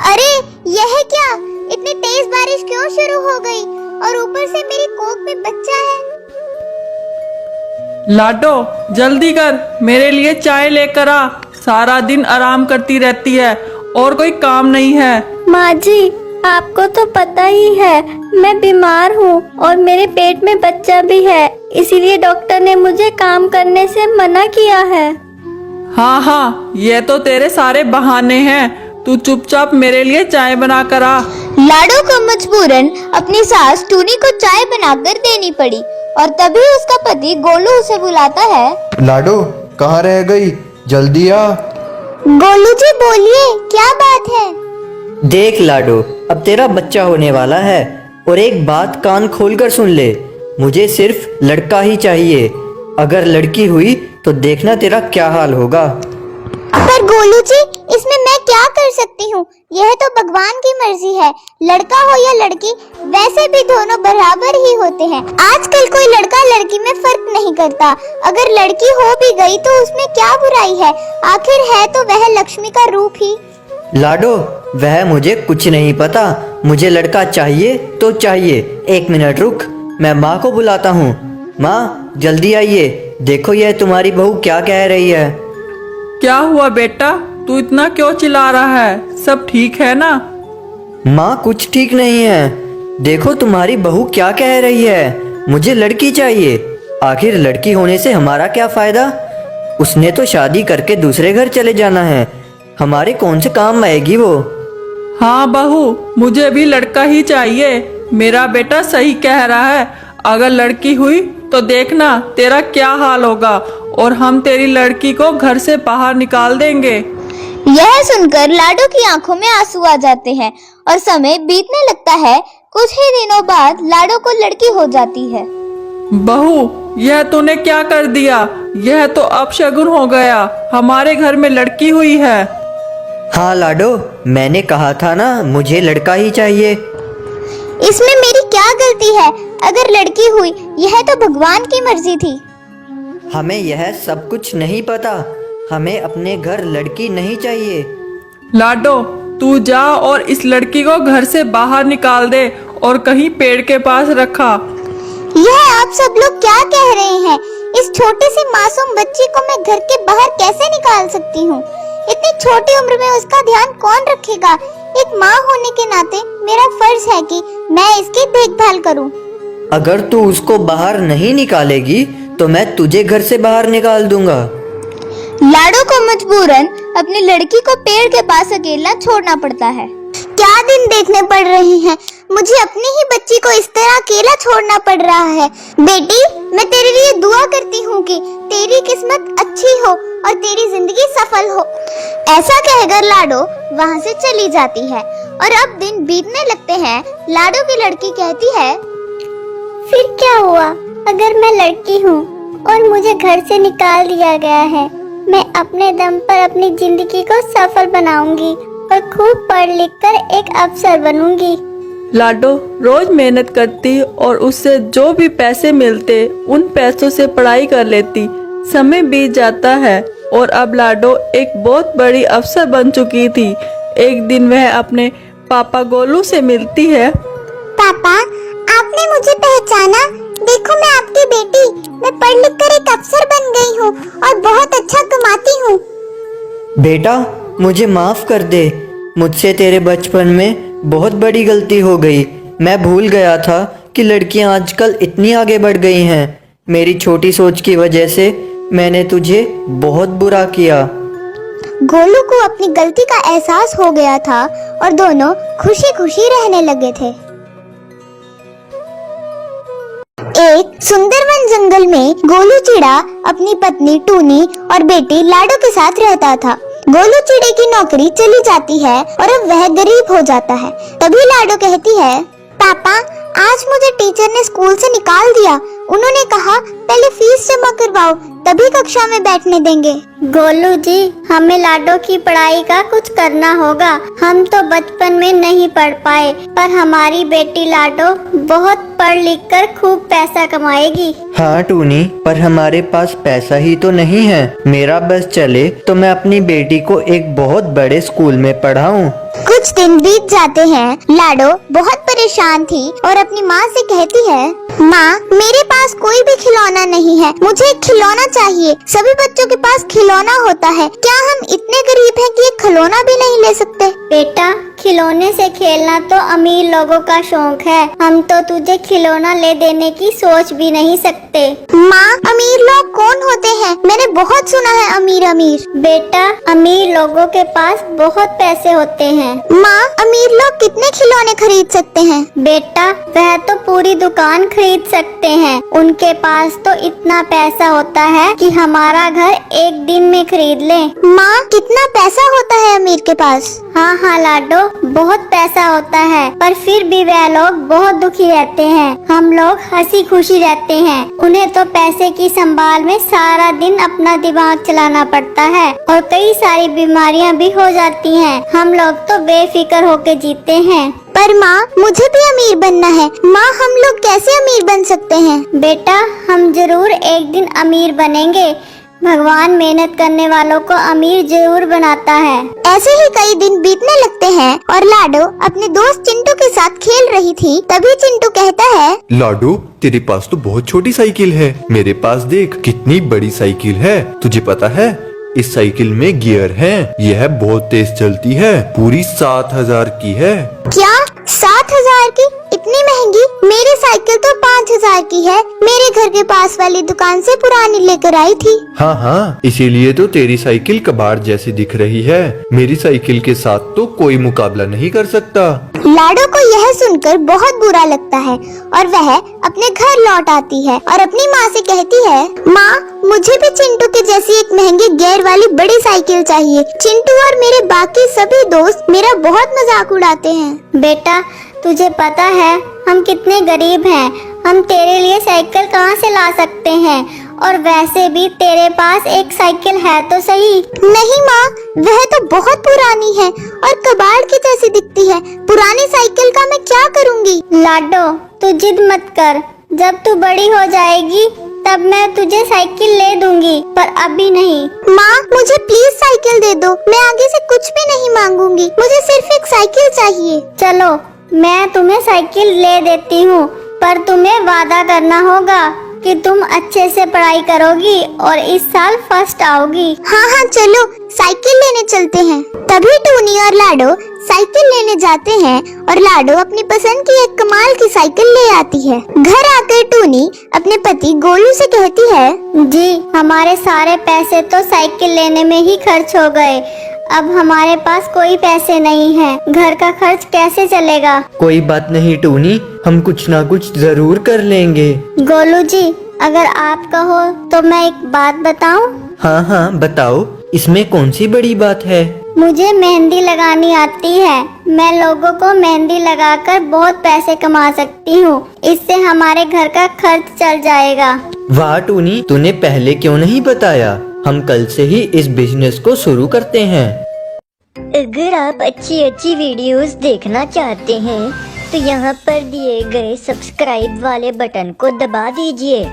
अरे यह है क्या? इतनी तेज बारिश क्यों शुरू हो गई? और ऊपर से मेरी कोख में बच्चा है। लाडो जल्दी कर, मेरे लिए चाय लेकर आ। सारा दिन आराम करती रहती है और कोई काम नहीं है। माँ जी, आपको तो पता ही है मैं बीमार हूँ और मेरे पेट में बच्चा भी है, इसीलिए डॉक्टर ने मुझे काम करने से मना किया है। हाँ हाँ, ये तो तेरे सारे बहाने हैं। तू चुपचाप मेरे लिए चाय बना कर आ। लाडो को मजबूरन अपनी सास टूनी को चाय बनाकर देनी पड़ी और तभी उसका पति गोलू उसे बुलाता है। लाडो कहाँ रह गई, जल्दी आ। गोलू जी बोलिए, क्या बात है? देख लाडो, अब तेरा बच्चा होने वाला है और एक बात कान खोलकर सुन ले, मुझे सिर्फ लड़का ही चाहिए। अगर लड़की हुई तो देखना तेरा क्या हाल होगा। पर गोलू जी, इसमें मैं क्या कर सकती हूँ? यह तो भगवान की मर्जी है। लड़का हो या लड़की, वैसे भी दोनों बराबर ही होते हैं। आजकल कोई लड़का लड़की में फर्क नहीं करता। अगर लड़की हो भी गई तो उसमें क्या बुराई है? आखिर है तो वह लक्ष्मी का रूप ही। लाडो वह मुझे कुछ नहीं पता, मुझे लड़का चाहिए तो चाहिए। 1 मिनट रुक, मैं माँ को बुलाता हूँ। माँ जल्दी आइए, देखो यह तुम्हारी बहू क्या कह रही है। क्या हुआ बेटा, तू इतना क्यों चिल्ला रहा है? सब ठीक है ना? माँ कुछ ठीक नहीं है, देखो तुम्हारी बहू क्या कह रही है, मुझे लड़की चाहिए। आखिर लड़की होने से हमारा क्या फायदा? उसने तो शादी करके दूसरे घर चले जाना है, हमारे कौन से काम आएगी वो। हाँ बहू, मुझे भी लड़का ही चाहिए। मेरा बेटा सही कह रहा है। अगर लड़की हुई तो देखना तेरा क्या हाल होगा और हम तेरी लड़की को घर से बाहर निकाल देंगे। यह सुनकर लाडो की आंखों में आंसू आ जाते हैं और समय बीतने लगता है। कुछ ही दिनों बाद लाडो को लड़की हो जाती है। बहू, यह तूने क्या कर दिया? यह तो अपशगुन हो गया। हमारे घर में लड़की हुई है। हाँ लाडो, मैंने कहा था ना मुझे लड़का ही चाहिए। इसमें मेरी क्या गलती है? अगर लड़की हुई, यह तो भगवान की मर्जी थी। हमें यह सब कुछ नहीं पता, हमें अपने घर लड़की नहीं चाहिए। लाडो तू जा और इस लड़की को घर से बाहर निकाल दे और कहीं पेड़ के पास रखा। यह आप सब लोग क्या कह रहे हैं? इस छोटे से मासूम बच्ची को मैं घर के बाहर कैसे निकाल सकती हूँ? इतनी छोटी उम्र में उसका ध्यान कौन रखेगा? एक माँ होने के नाते मेरा फर्ज है कि मैं इसकी देखभाल करूँ। अगर तू उसको बाहर नहीं निकालेगी तो मैं तुझे घर से बाहर निकाल दूंगा। लाडो को मजबूरन अपनी लड़की को पेड़ के पास अकेला छोड़ना पड़ता है। क्या दिन देखने पड़ रहे हैं, मुझे अपनी ही बच्ची को इस तरह अकेला छोड़ना पड़ रहा है। बेटी, मैं तेरे लिए दुआ करती हूँ कि तेरी किस्मत अच्छी हो और तेरी जिंदगी सफल हो। ऐसा कहकर लाडो वहाँ से चली जाती है और अब दिन बीतने लगते हैं। लाडो की लड़की कहती है, फिर क्या हुआ अगर मैं लड़की हूँ और मुझे घर से निकाल दिया गया है? मैं अपने दम पर अपनी जिंदगी को सफल बनाऊंगी और खूब पढ़ लिख कर एक अफसर बनूंगी। लाडो रोज मेहनत करती और उससे जो भी पैसे मिलते उन पैसों से पढ़ाई कर लेती। समय बीत जाता है और अब लाडो एक बहुत बड़ी अफसर बन चुकी थी। एक दिन वह अपने पापा गोलू से मिलती है। पापा, आपने मुझे पहचाना? देखो मैं आपकी बेटी, मैं पढ़ लिख कर एक अफसर बन गई हूँ और बहुत अच्छा कमाती हूँ। बेटा मुझे माफ कर दे, मुझसे तेरे बचपन में बहुत बड़ी गलती हो गई। मैं भूल गया था कि लड़कियां आजकल इतनी आगे बढ़ गई हैं। मेरी छोटी सोच की वजह से मैंने तुझे बहुत बुरा किया। गोलू को अपनी गलती का एहसास हो गया था और दोनों खुशी खुशी रहने लगे थे। एक सुंदर वन जंगल में गोलू चिड़ा अपनी पत्नी टूनी और बेटी लाडो के साथ रहता था। गोलू चिड़े की नौकरी चली जाती है और अब वह गरीब हो जाता है। तभी लाडो कहती है, पापा आज मुझे टीचर ने स्कूल से निकाल दिया। उन्होंने कहा पहले फीस जमा करवाओ तभी कक्षा में बैठने देंगे। गोलू जी, हमें लाडो की पढ़ाई का कुछ करना होगा। हम तो बचपन में नहीं पढ़ पाए, पर हमारी बेटी लाडो बहुत पढ़ लिख कर खूब पैसा कमाएगी। हाँ टूनी, पर हमारे पास पैसा ही तो नहीं है। मेरा बस चले तो मैं अपनी बेटी को एक बहुत बड़े स्कूल में पढ़ाऊं। कुछ दिन बीत जाते हैं। लाडो बहुत परेशान थी और अपनी माँ से कहती है, माँ मेरे पास कोई भी खिलौना नहीं है, मुझे एक खिलौना चाहिए। सभी बच्चों के पास खिलौना होता है, क्या हम इतने गरीब हैं कि एक खिलौना भी नहीं ले सकते? बेटा, खिलौने से खेलना तो अमीर लोगों का शौक है। हम तो तुझे खिलौना ले देने की सोच भी नहीं सकते। माँ अमीर लोग कौन होते हैं? मैंने बहुत सुना है अमीर अमीर। बेटा, अमीर लोगों के पास बहुत पैसे होते हैं। माँ अमीर लोग कितने खिलौने खरीद सकते हैं? बेटा, वह तो पूरी दुकान खरीद सकते हैं। उनके पास तो इतना पैसा होता है कि हमारा घर एक दिन में खरीद ले। माँ कितना पैसा होता है अमीर के पास? हाँ हाँ लाडो, बहुत पैसा होता है, पर फिर भी वह लोग बहुत दुखी रहते हैं। हम लोग हंसी खुशी रहते हैं। उन्हें तो पैसे की संभाल में सारा दिन अपना दिमाग चलाना पड़ता है और कई सारी बीमारियां भी हो जाती हैं। हम लोग तो बेफिक्र होके जीते हैं। पर माँ मुझे भी अमीर बनना है। माँ हम लोग कैसे अमीर बन सकते हैं? बेटा, हम जरूर एक दिन अमीर बनेंगे। भगवान मेहनत करने वालों को अमीर जरूर बनाता है। ऐसे ही कई दिन बीतने लगते हैं और लाडो अपने दोस्त चिंटू के साथ खेल रही थी। तभी चिंटू कहता है, लाडो तेरे पास तो बहुत छोटी साइकिल है, मेरे पास देख कितनी बड़ी साइकिल है। तुझे पता है इस साइकिल में गियर हैं। यह बहुत तेज चलती है, पूरी 7,000 की है। क्या 7,000 की? इतनी महंगी? मेरी साइकिल तो 5,000 की है। मेरे घर के पास वाली दुकान से पुरानी लेकर आई थी। हाँ हाँ, इसीलिए तो तेरी साइकिल कबाड़ जैसी दिख रही है। मेरी साइकिल के साथ तो कोई मुकाबला नहीं कर सकता। लाडो को यह सुनकर बहुत बुरा लगता है और वह अपने घर लौट आती है और अपनी माँ से कहती है, माँ मुझे भी चिंटू के जैसी एक महंगी गियर वाली बड़ी साइकिल चाहिए। चिंटू और मेरे बाकी सभी दोस्त मेरा बहुत मजाक उड़ाते हैं। बेटा, तुझे पता है हम कितने गरीब हैं। हम तेरे लिए साइकिल कहाँ से ला सकते हैं? और वैसे भी तेरे पास एक साइकिल है तो सही। नहीं माँ, वह तो बहुत पुरानी है और कबाड़ की जैसी दिखती है। पुरानी साइकिल का मैं क्या करूँगी? लाडो, तू जिद मत कर। जब तू बड़ी हो जाएगी तब मैं तुझे साइकिल ले दूंगी, पर अभी नहीं। माँ मुझे प्लीज साइकिल दे दो। मैं आगे से कुछ भी नहीं मांगूंगी, मुझे सिर्फ एक साइकिल चाहिए। चलो, मैं तुम्हें साइकिल ले देती हूँ, पर तुम्हें वादा करना होगा कि तुम अच्छे से पढ़ाई करोगी और इस साल फर्स्ट आओगी। हाँ हाँ चलो साइकिल लेने चलते हैं। तभी टूनी और लाडो साइकिल लेने जाते हैं और लाडो अपनी पसंद की एक कमाल की साइकिल ले आती है। घर आकर टूनी अपने पति गोलू से कहती है, जी हमारे सारे पैसे तो साइकिल लेने में ही खर्च हो गए। अब हमारे पास कोई पैसे नहीं है। घर का खर्च कैसे चलेगा? कोई बात नहीं टूनी, हम कुछ ना कुछ जरूर कर लेंगे। गोलू जी, अगर आप कहो तो मैं एक बात बताऊं? हाँ हाँ बताओ, इसमें कौन सी बड़ी बात है? मुझे मेहंदी लगानी आती है। मैं लोगों को मेहंदी लगाकर बहुत पैसे कमा सकती हूँ। इससे हमारे घर का खर्च चल जाएगा। वाह टूनी, तूने पहले क्यों नहीं बताया? हम कल से ही इस बिजनेस को शुरू करते हैं। अगर आप अच्छी वीडियोस देखना चाहते हैं तो यहाँ पर दिए गए सब्सक्राइब वाले बटन को दबा दीजिए